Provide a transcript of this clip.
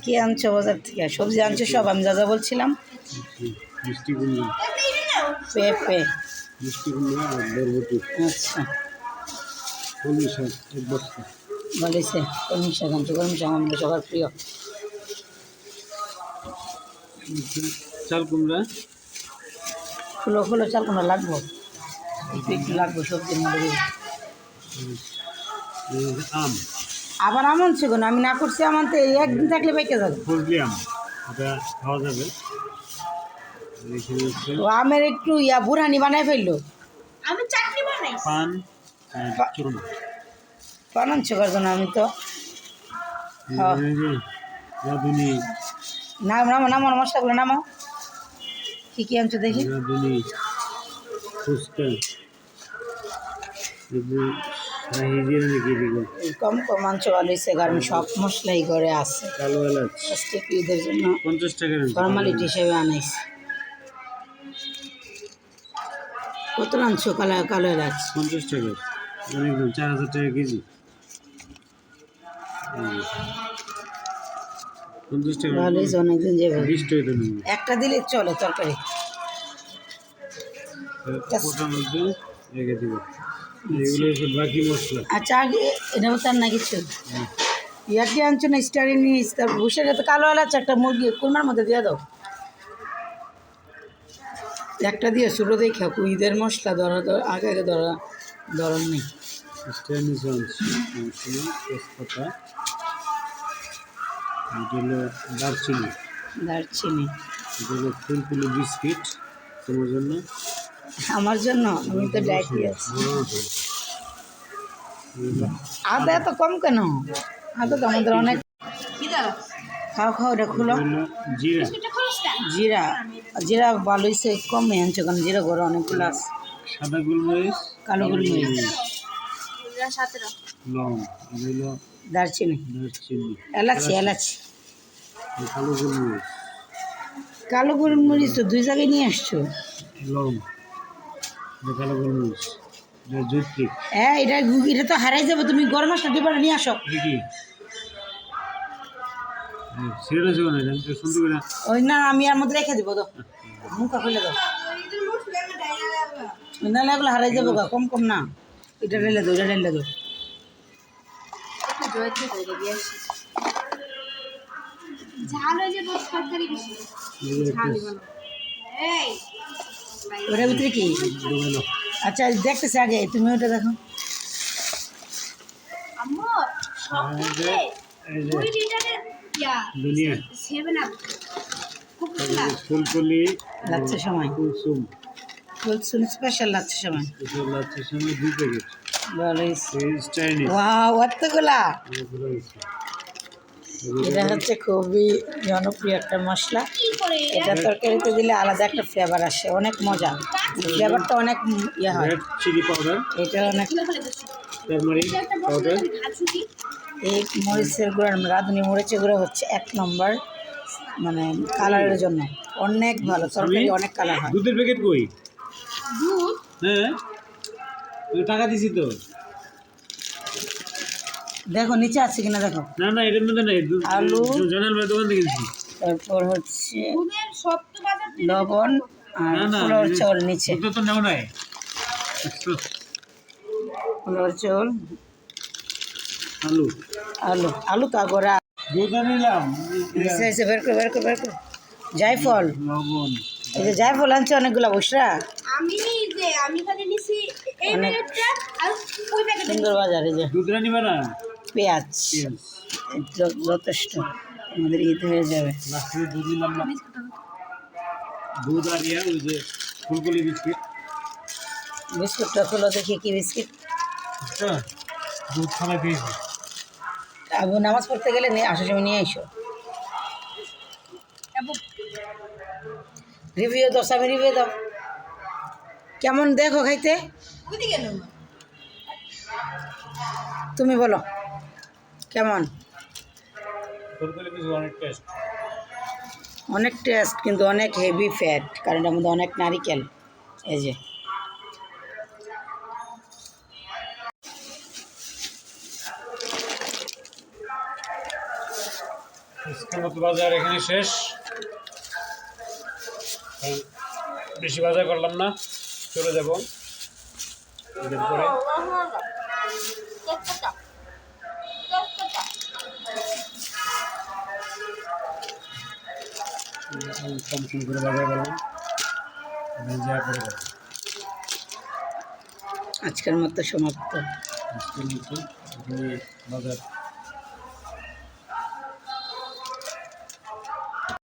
কি আনছো বাজার থেকে? সবজি আনছো সব, আমি যা যা বলছিলাম। মিষ্টি কুমড়া, পেঁপে, মিষ্টি কুমড়া আর বরবটি, আচ্ছা কলমি শাক 1 বস্তা, বলেছে। কলমি শাক আনছো, কলমি শাক আমাদের সবার প্রিয়। চাল কুমড়া, ফুলো ফুলো চাল কোনো লাগবো, একটু একটু লাগবো সবজির মধ্যে দিয়ে। আম, আবার আম আনছো কেন? আমি না করছি আম আনতে, এই একদিন থাকলে পেকে যাবে। ফজলি আম, এটা খাওয়া যাবে। এখানে হচ্ছে ও আমের একটু বুড়ানি বানায় ফেললো। আমি চাটনি বানাই। পান আর চূর্ণ। পান আনছো কার আমি তো হ্যাঁ। এই যে রাঁধুনি, নাম নামো নামো মশলাগুলো নামো, কী কী আনছো দেখি। রাঁধুনি, ফুচকা, শাহি জিরা নাকি এদিকে, কম কম আনছো ভালো হয়েছে, কারণ সব মশলাই ঘরে আছে। কালো এলাচ আজকে একটু ঈদের জন্য 50 টাকার আছে, ফর্মালিটি হিসেবে আনাইছে। কত আনছো কালো কালো এলাচ? 50 টাকার, অনেক দাম, 4000 টাকা কেজি। 50 টাকা ভালো হয়েছে, অনেকদিন যাবে। 20 টাকা দাম। একটা দিলে চলে তরকারি। ওটার মধ্যে রেখে দিব। এগুলো হচ্ছে বাকি মশলা। আচ্ছা আগে এটা তার না কিছু ইয়াটি আনছো না, স্টারিং তারপর বসে তো কালো এলাচ একটা মুরগি কোরমার মধ্যে দিয়ে দাও। একটা দিয়ে ছোটো দিয়ে খাও, ঈদের মশলা ধরা আগে আগে ধরার নেই। স্ট্যান্ডিস তেজপাতা, এটা হলো দারচিনি, দারচিনি। এটা হলো ফুলকুলি বিস্কিট তোমার জন্য। আমার জন্য? আমি তো ডায়েটি আছি। আদা এত কম কেন? আদা তো আমাদের অনেক। খাও খাও, এটা খুলো। জিরা, জিরা, জিরা ভালো হয়েছে, কমে আনছো কারণ জিরা ঘরে অনেকগুলো আছে। সাদা গোলমরিচ, কালো গোলমরিচ, লং, এগুলো দারচিনি, দারচিনি, এলাচি এলাচি, কালো গোলমরিচ, কালো গোলমরিচ তো দুই জায়গায় নিয়ে আসছো। লং, এটা কালো গোলমরিচ, এটা জৈত্রিক। হ্যাঁ এটা এটা তো হারাই যাবে, তুমি গরম মশলা ডিবাটা নিয়ে আসো। এটা কি ছেড়ে যাবে না, আমি তো শুনতে পাই না। ওই না আমি আর মধ্যে রেখে দিব, তো মুখা খুলে দাও। নাহলে এগুলো হারাই যাবো গা, কম কম না। এটা ঢেলে দাও, এটা ঢেলে দাও। ঝাল হয়ে যাবে তরকারি বেশি। এই ওটার ভিতরে কি? আচ্ছা দেখতেছি আগে, তুমি ওটা দেখো। আম্মু সবথেকে 2 লিটারের দুনিয়া 7 আপ খুব সুন্দর। ফুলকলি লাচ্ছা সময়, কুলসুম, কুলসুম স্পেশাল লাচ্ছা সময়। এটা লাচ্ছি সময় 2 প্যাকেট। ভালো হয়েছে। চাইনিজ ওয়াও এতগুলা। এগুলো হচ্ছে এটা হচ্ছে খুবই জনপ্রিয় একটা মশলা। কি করে এটা তরকারিতে দিলে আলাদা একটা ফ্লেভার আসে, অনেক মজা। ফ্লেভারটা অনেক ইয়ে হয়। রেড চিলি পাউডার, এটা অনেক। টারমারিক পাউডার, ঘাসুটি এই মরিচের গুঁড়া, রাঁধুনি মরিচের গুঁড়া হচ্ছে 1 নম্বর, মানে কালারের জন্য অনেক ভালো, তরকারি অনেক কালার হয়। দুধের প্যাকেট কই? দুধ হ্যাঁ তুই টাকা দিছি তো। দেখো নিচে আছে কিনা দেখো। না না এটার মধ্যে নাই, আলু, জনাল ভাই দোকান থেকে কিনছি। তারপর হচ্ছে দুধের সপ্ত বাজার থেকে লবণ আর না না পোলাওর চাউল নিচে। দুধ তো নেও নাই। পোলাওর চাউল, আলু, আলু, আলু তো আগরা দুধ নিলাম, এসে বের করে বের করে বের করে। জায়ফল, লবণ, এই যে জায়ফল আনছে অনেকগুলা বসরা। আমি খালি নিছি এই অনেক প্যাকেটটা আর ওই প্যাকেটটা। সুন্দর বাজার। এই যে দুধ নিবা না, পেঁয়াজ, পেঁয়াজ, যথেষ্ট, আমাদের ঈদ হয়ে যাবে। লাস্টে দুধ নিলাম না, দুধ আর ওই যে ফুলকলি বিস্কিট। বিস্কুটটা খুলো দেখি কি বিস্কিট। আচ্ছা দুধ খাওয়া দিয়েছি। আবু নামাজ পড়তে গেলে আসার সময় নিয়ে আইসো। রিভিউ দাও, স্বামী রিভিউ দাও, কেমন দেখো খাইতে। ওইদিকে নাও। তুমি বলো কেমন। ফুলকলি বিস্কিট অনেক টেস্ট। অনেক টেস্ট, কিন্তু অনেক হেভি ফ্যাট, কারণ এর মধ্যে অনেক নারিকেল। এই যে আজকের মতো বাজার এখানে শেষ। কারণ বেশি বাজার করলাম না, চলে যাব ঈদের পরে। কম কম করে বাজার করলাম, যা করে করলাম। আজকের মতো সমাপ্ত। আজকের মতো এখানে বাজার